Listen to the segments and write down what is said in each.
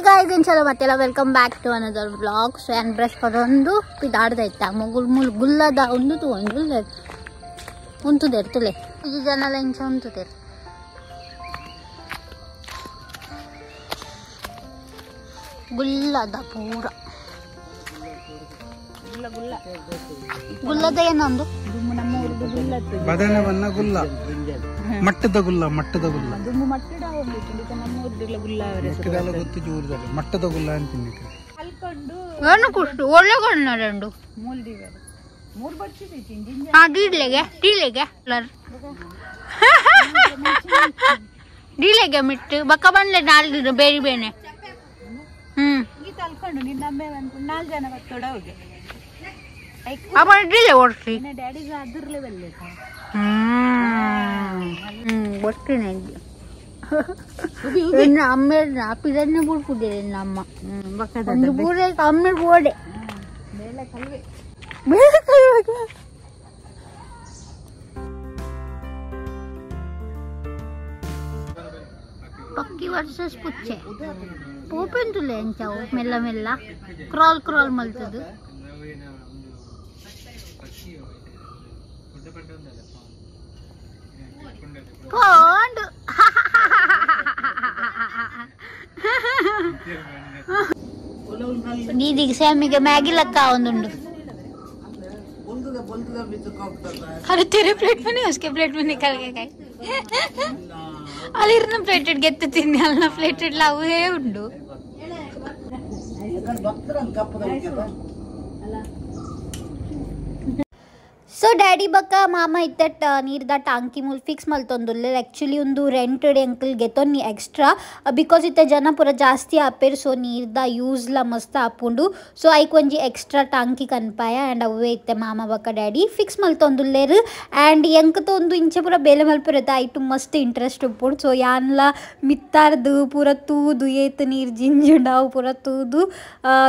guys, inshallah welcome back to another vlog. So and brush kodondu pidaaddaita mugul gullada undu tu ondulle untu dertule ಈ ಜನಲ ಇಂಚ untu der gullada pura ಗುಲ್ಲದ ಏನೊಂದು ನಮ್ಮ ಊರದು ಗುಲ್ಲತ್ತು ಬದನೆವನ್ನ ಗುಲ್ಲ ಮಟ್ಟದ ಗುಲ್ಲ ದುಮ್ಮು ಮಟ್ಟಡ ಒಂದು ನಮ್ಮ ಊರದು ಗುಲ್ಲ ಅವರೇ ಮಟ್ಟದಲ್ಲ ಗೊತ್ತು ಜೂರದಲ್ಲಿ ಮಟ್ಟದ ಗುಲ್ಲ ಅಂತೀನಿ ಅಲ್ಕೊಂಡು ಏನು ಕುಷ್ಟು ಒಳ್ಳೆ ಕಣ್ಣ ಎರಡು ಮೂಲ್ದಿವರು ಮೂರು ಬರ್ತಿದೆ ಇಂಜಿನ್ ಹಾ ಡೀಲೆಗೆ ಡೀಲೆಗೆ ಮಿಟ್ಟು ಬಕ್ಕ ಬಂದ್ಲೆ ನಾಲ್ಕು ಬೇರೆ ಬೇನೆ ಗೀತ ಅಲ್ಕೊಂಡು ನಿನ್ನ ಅಮ್ಮೆ ಅನ್ಕೊಂಡು 4 ಜನ ಬರ್ತೋಡ ಹೋಗಿ ಅಮ್ಮ ಡೀಲೆ ಓಡಿಸಿ ಡ್ಯಾಡಿಗೆ ಅದ್ರಲ್ಲೇ ಬಲ್ಲೆ ಬರ್ತೀನಿ ಇನ್ನು ಅಮ್ಮ ಪಿರನ್ನೇ ಬಿಡ್ಬಿಟ್ಟಿದೆ ನಮ್ಮ ಒಂದು ಬೂರೆ ಅಮ್ಮ ಬೋಡೆ ಬೇಳೆ ಕಲ್ವೆ ಪಕ್ಕಿ ವರ್ಸಸ್ ಪುಚ್ಚೆ ಪೋಪೆಂತುಲೆ ಎಂಚಾವು ಮೆಲ್ಲ ಮೆಲ್ಲ ಕ್ರಾಲ್ ಮಲ್ತದು ಕೊಂಡು ದೀದಿಗೆ ಸ್ಯಾಮಿಗೆ ಮ್ಯಾಗಿ ಲೆಕ್ಕ ಒಂದುಂಡು अरे तेरे प्लेट में नहीं उसके प्लेट में निकल के गए अलिरना प्लेटेड गेत्ते तिन्नी अल्ना प्लेटेड लावे उंडु ಸೊ ಡ್ಯಾಡಿ ಬಕ್ಕ ಮಾಮ ಇತ್ತಟ್ ನೀರ್ದ ಟಾಂಕಿ ಮುಲ್ ಫಿಕ್ಸ್ ಮಲ್ತೊಂದುಲ್ಲೆ ಆ್ಯಕ್ಚುಲಿ ಒಂದು ರೆಂಟೆಡ್ ಎಂಕಲ್ ಗೆತ್ತೊನ್ನಿ ಎಕ್ಸ್ಟ್ರಾ ಬಿಕಾಸ್ ಇತ್ತ ಜನ ಪೂರ ಜಾಸ್ತಿ ಆಪೇರು ಸೊ ನೀರ್ದ ಯೂಸ್ಲ ಮಸ್ತ್ ಆಪುಂಡು ಸೊ ಐಕ್ ಒಂಜಿ ಎಕ್ಸ್ಟ್ರಾ ಟಾಂಕಿ ಕನ್ಪಾಯ ಆ್ಯಂಡ್ ಅವೇ ಇತ್ತೆ ಮಾಮ ಬಕ್ಕ ಡ್ಯಾಡಿ ಫಿಕ್ಸ್ ಮಲ್ತೊಂದುಲ್ಲೇರು ಆ್ಯಂಡ್ ಎಂಕತ ಒಂದು ಇಂಚೆ ಪೂರ ಬೇಲೆ ಮಲ್ಪುರತ್ತೆ ಐಟು ಮಸ್ತ್ ಇಂಟ್ರೆಸ್ಟ್ ಉಪ್ಪುಂಡು ಸೊ ಯಾನ್ಲ ಮಿತ್ತಾರ್ದು ಪೂರ ತೂದು ಏತು ನೀರು ಜಿಂಜುಂಡಾವು ಪೂರ ತೂದು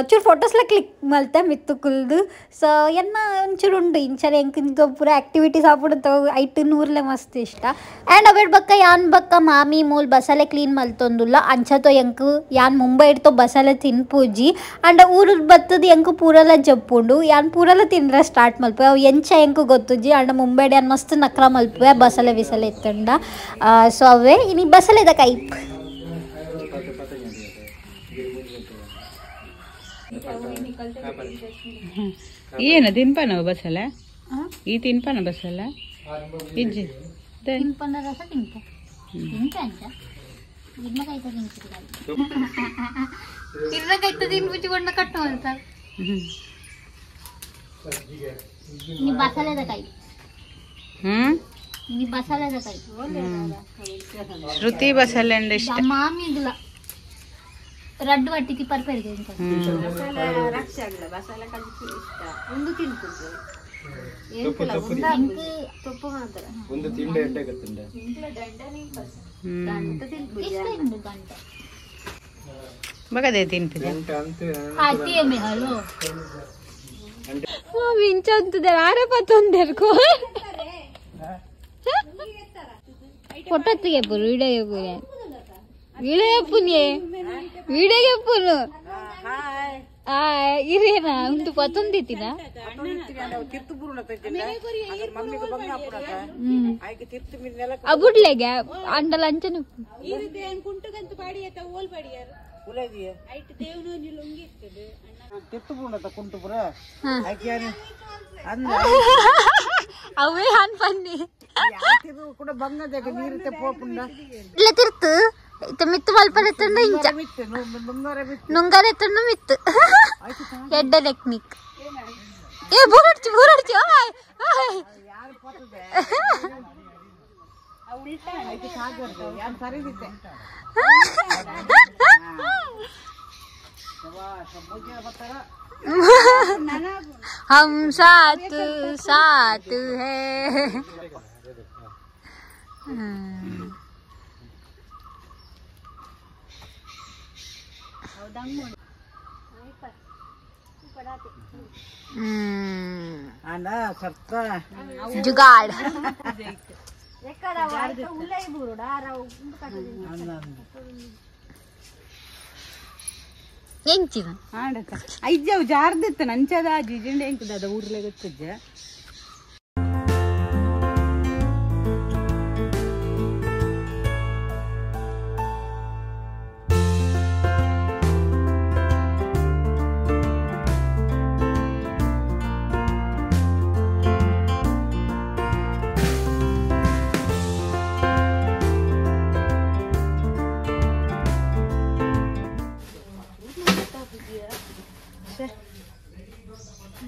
ಚೂರು ಫೋಟೋಸ್ಲ ಕ್ಲಿಕ್ ಮಲ್ತೆ ಮಿತ್ತು ಕುಲ್ದು ಸೊ ಎನ್ನ ಒಂಚೂರು ಉಂಡು ಇಂಚನೆ ಎಂಕ ಪೂರ ಆಕ್ಟಿವಿಟೀಸ್ ಆಗ್ಬಿಡುತ್ತೆ ಐಟು ನೂರ್ಲೆ ಮಸ್ತ್ ಇಷ್ಟ ಆ್ಯಂಡ್ ಅವೇಡ್ ಬಕ್ಕ ಯಾನ್ ಬಕ್ಕ ಮಾಮಿ ಮೂಲ್ ಬಸಲೆ ಕ್ಲೀನ್ ಮಲ್ತೊಂದುಲ್ಲ ಅಂಚತೋ ಎಂಕು ಯಾನ್ ಮುಂಬೈ ಇಡ್ತೋ ಬಸಲೆ ತಿನ್ಪೂಜಿ ಆ್ಯಂಡ್ ಊರು ಬತ್ತದ ಎಂಕು ಪೂರಲ ಜಪ್ಪುಂಡು ಯಾನ್ ಪೂರಲ ತಿನ್ರ ಸ್ಟಾರ್ಟ್ ಮಲ್ಪೆ ಅವು ಎಂಚ ಎಂಕು ಗೊತ್ತುಜಿ ಆ್ಯಂಡ್ ಮುಂಬೈ ಯಾನ್ ಮಸ್ತ್ ನಕ್ರ ಮಲ್ಪೆ ಬಸಲೆ ಬಿಸಲೆ ಎತ್ತಂಡ ಸೊ ಅವೇ ಇನಿ ಬಸಲೆದ ಕೈಪ್ ಏನು ತಿನ್ಪಾನ ಬಸಲ ಈ ತಿನ್ಪಾನ ಬಸಲ ಇಜ್ಜಿ ತಿನ್ಪಂಡ ರಸ ತಿಂತೆ ಅಂಚ ಇರ್ನಕೈತ ತಿನ್ಪುಚ್ಚಿಕೊಂಡ ಕಟ್ಟು ಅಂತ ನೀ ಬಸಲೆದ ಕೈ ನೀ ಬಸಲೆದ ಕೈ ಶ್ರುತಿ ಬಸಲೆ ಅಂದ್ರೆ ಇಷ್ಟ ಮಾಮಿಗ್ಲ ರಡ್ಡು ಒಟ್ಟಿಗೆ ಪರ್ಪೆರಿಗೆ ಒಂದು ತಿನ್ಕೊಂಡು ಒಂದು ತಿಂಡೆ ಎಡ್ಡೆ ಗೊತ್ತುಂಡ ಬಗದೆ ತಿನ್ಪಿದೆ ಇಂಚಂತದೆ ಆರಪತ್ತೊಂದೆರ್ಕೋ ಫೋಟೋ ತೆಗೆಪುರು వీడియోపును ఇరేనా ఉంటు పతుందితినా అబుడ్లేగా అండలంచను అవే హాన్ పన్ని ಇಲ್ಲ ತಿರ್ತು ಮಿತ್ತು ಮಲ್ಪರೆತ್ತಂಡ ಇಂಚ ನುಂಗಾರೆತ್ತಂಡ ಮಿತ್ತು ಎಡ್ಡ ಟೆಕ್ನಿಕ್ ಏ ಬೂರಡ್ಚಿ हम साथ साथ है जुगाड़ ಎಂಚಿನ ಆಡಕ ಐಜವ್ ಜಾರ್ದಿತ್ತ ನಂಚದ ಜಿಜಿಂಡೆ ಎಂಕದ ಊರ್ಲೆ ಗೊತ್ತಜ್ಜ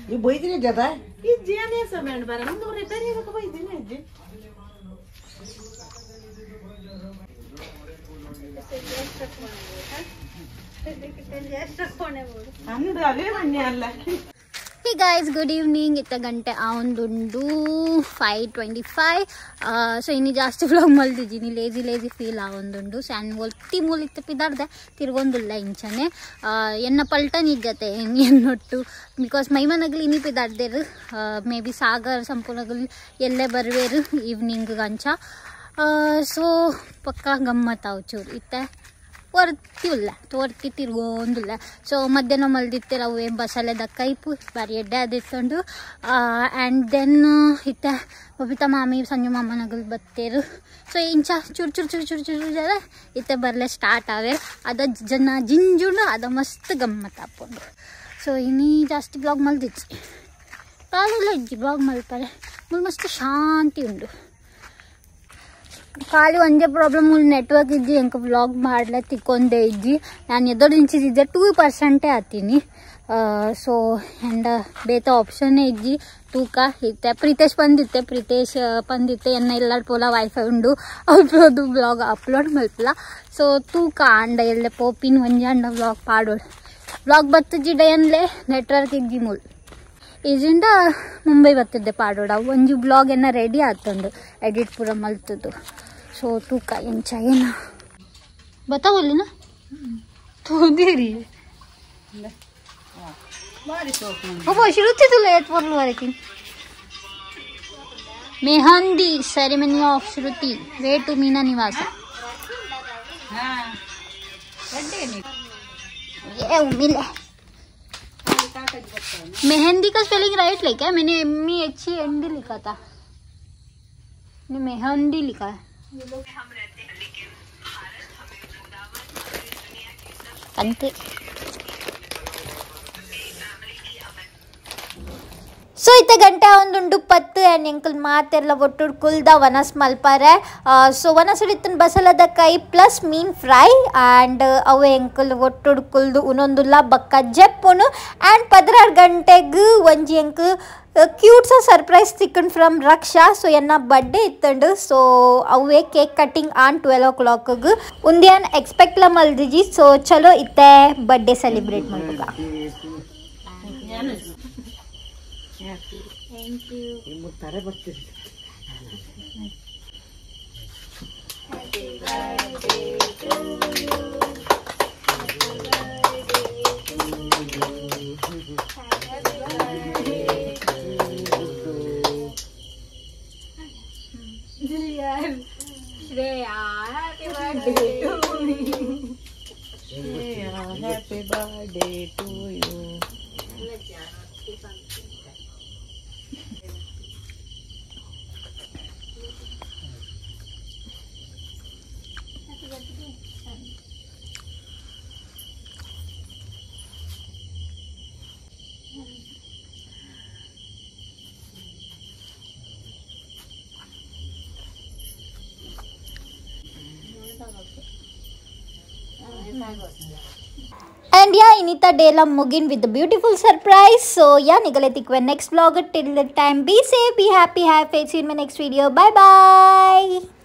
ನೀವು ಬೈದಿನಿ ಜದ ಈ ಜೇನೇ ಸಮಯ ಬರ ನಮ್ದು ರಿಪೇರಿ ಇರಕ ಬೈದಿನಿ ಅಜ್ಜಿ ಅಂದು ಅದೇ ಮನ್ಯ ಅಲ್ಲ ಹೇ ಗೈಸ್ ಗುಡ್ ಈವ್ನಿಂಗ್ ಇತ್ತ ಗಂಟೆ ಆವೊಂದುಂಡು 5:25 ಸೊ ಇನ್ನು ಜಾಸ್ತಿ ವ್ಲಾಗ್ ಮಲ್ದಿದ್ದೀನಿ ಲೇಜಿ ಫೀಲ್ ಆವೊಂದುಂಡು ಸ್ಯಾನ್ ಒತ್ತಿ ಮೂಲಿತ್ತ ಪಿದಾರ್ದೆ ತಿರ್ಗೊಂದುಲ್ಲ ಇಂಚನೆ ಎನ್ನ ಪಲ್ಟನ್ ಇಜ್ಜತೆ ಎನ್ನೊಟ್ಟು ಬಿಕಾಸ್ ಮೈಮನಗಲಿ ಇನಿ ಪಿದಾರ್ದೇರು ಮೇ ಬಿ ಸಾಗರ್ ಸಂಪೂರ್ಣಗಲಿ ಎಲ್ಲೇ ಬರ್ವೇರು ಈವ್ನಿಂಗ್ ಅಂಚ ಸೊ ಪಕ್ಕ ಗಮ್ಮತ್ತಾವು ಚೂರು ಇತ್ತೆ ಹೊರ್ತಿ ತಿರ್ಗೊಂದಿಲ್ಲ ಸೊ ಮಧ್ಯಾಹ್ನ ಮಲ್ದಿತ್ತೆ ಅವು ಬಸಳೆದ ಕೈಪು ಬಾರಿ ಎಡ್ಡೆ ಅದಿತ್ತುಂಡು ಆ್ಯಂಡ್ ದೆನ್ ಇತ್ತೆ ಬಬಿತಾ ಮಾಮಿ ಸಂಜು ಮಾಮನಗಲ್ ಬತ್ತೇರು ಸೊ ಇಂಚ ಚೂರು ಜರ ಇತ್ತೆ ಬರಲೆ ಸ್ಟಾರ್ಟ್ ಆವೆ ಅದ ಜನ ಜಿಂಜುಂಡು ಅದ ಮಸ್ತ್ ಗಮ್ಮತ್ ಹಾಕೊಂಡು ಸೊ ಇನ್ನೀ ಜಾಸ್ತಿ ಬ್ಲಾಗ್ ಮಲ್ದಿಚ್ಚಿ ಕಾಲೆಲ್ಲ ಇಜ್ಜಿ ಬ್ಲಾಗ್ ಮಲ್ತಾರೆ ಮಸ್ತ್ ಶಾಂತಿ ಉಂಡು ಖಾಲಿ ಒಂದೇ ಪ್ರಾಬ್ಲಮ್ ನೆಟ್ವರ್ಕ್ ಇಜ್ಜಿ ಎಂಕ ವ್ಲಾಗ್ ಮಾಡ್ಲೆ ತಿಕ್ಕೊಂಡೆ ಇಜ್ಜಿ ನಾನು ಎದೊಡು ಇಂಚಿದ್ದೆ 2% ಆತೀನಿ ಸೊ ಆ್ಯಂಡ್ ಬೇತ ಆಪ್ಷನ್ನೇ ಇಜ್ಜಿ ತೂಕ ಇತ್ತೆ ಪ್ರೀತೇಶ್ ಬಂದಿತ್ತೆ ಎನ್ನ ಎಲ್ಲರ ಪೋಲ ವೈಫೈ ಉಂಡು ಅವ್ರದ್ದು ಬ್ಲಾಗ್ ಅಪ್ಲೋಡ್ ಮಲ್ಪಲ ಸೊ ತೂಕ ಅಂಡ ಎಲ್ಲೆ ಪೋಪಿನ ಒಂಜಿ ಅಂಡ ವ್ಲಾಗ್ ಪಾಡೋಳು ವ್ಲಾಗ್ ಬತ್ತಜ್ಜಿ ಡಯನ್ಲೆ ನೆಟ್ವರ್ಕ್ ಇಜ್ಜಿ ಮುಲ್ ಈಜಿಂದ ಮುಂಬೈ ಬತ್ತಿದ್ದೆ ಪಾಡೋಡ ಒಂಜಿ ಬ್ಲಾಗ್ ಏನ ರೆಡಿ ಆತುಂಡು ಎಡಿಟ್ ಪೂರ ಮಲ್ತದ್ದು ಸೊ ತೂಕ ಎಂಚ ಏನ ಬತ್ತಾವಲ್ಲಿನ ತೋದಿರಿ ಒಬ್ಬ ಶ್ರುತಿದುಲ್ಲ ಏತ್ ಬರ್ಲು ವರಕಿನ್ mehndi ceremony of Shruti way to Meena ನಿವಾಸ ये उम्मीद है मेहंदी का स्पेलिंग राइट लिखा है मैंने MEHEND लिखा था मैंने मेहंदी लिखा है अंते ಸೊ ಇತ್ತ ಗಂಟೆ ಒಂದುಂಡು ಪತ್ತು ಆ್ಯಂಡ್ ಎಂಕಲ್ ಮಾತೆಲ್ಲ ಒಟ್ಟು ಕುಲ್ದ ವನಸ್ ಮಲ್ಪಾರೆ ಸೊ ವನಸ್ ಹಿಡಿತನ ಬಸಲದ ಕೈ ಪ್ಲಸ್ ಮೀನ್ ಫ್ರೈ ಆ್ಯಂಡ್ ಅವು ಎಂಕಲ್ ಒಟ್ಟು ಕುಲ್ದು ಉನೊಂದುಲ್ಲ ಬಕ್ಕ ಜೆಪ್ಪುನು ಆ್ಯಂಡ್ 16 ಗಂಟೆಗೆ ಒಂಜಿ ಎಂಕ್ ಕ್ಯೂಟ್ ಸರ್ಪ್ರೈಸ್ ತಿಕ್ಕಂಡು ಫ್ರಮ್ ರಕ್ಷಾ ಸೊ ಎನ್ನ ಬರ್ಡೇ ಇತ್ತಂಡು ಸೊ ಅವೇ ಕೇಕ್ ಕಟ್ಟಿಂಗ್ ಆನ್ 12 o'clock ಉಂದಿಯನ್ ಎಕ್ಸ್ಪೆಕ್ಟ್ ಲ ಮಲ್ದಿಜಿ ಸೊ ಚಲೋ ಇತ್ತೆ ಬರ್ಡೇ ಸೆಲೆಬ್ರೇಟ್ ಮಾಡ್ಬೇಕ Thank you. ತಾರೆ ಬರ್ತೀರಿ Happy birthday to you. Happy birthday to you. Happy birthday. Shreya, happy birthday to you. Shreya, happy birthday to you. And yeah, Inita Dela Mugin with the beautiful surprise. So yeah, Nigaletik when next vlog till the time. Be safe, be happy, have faith. See you in my next video. Bye bye.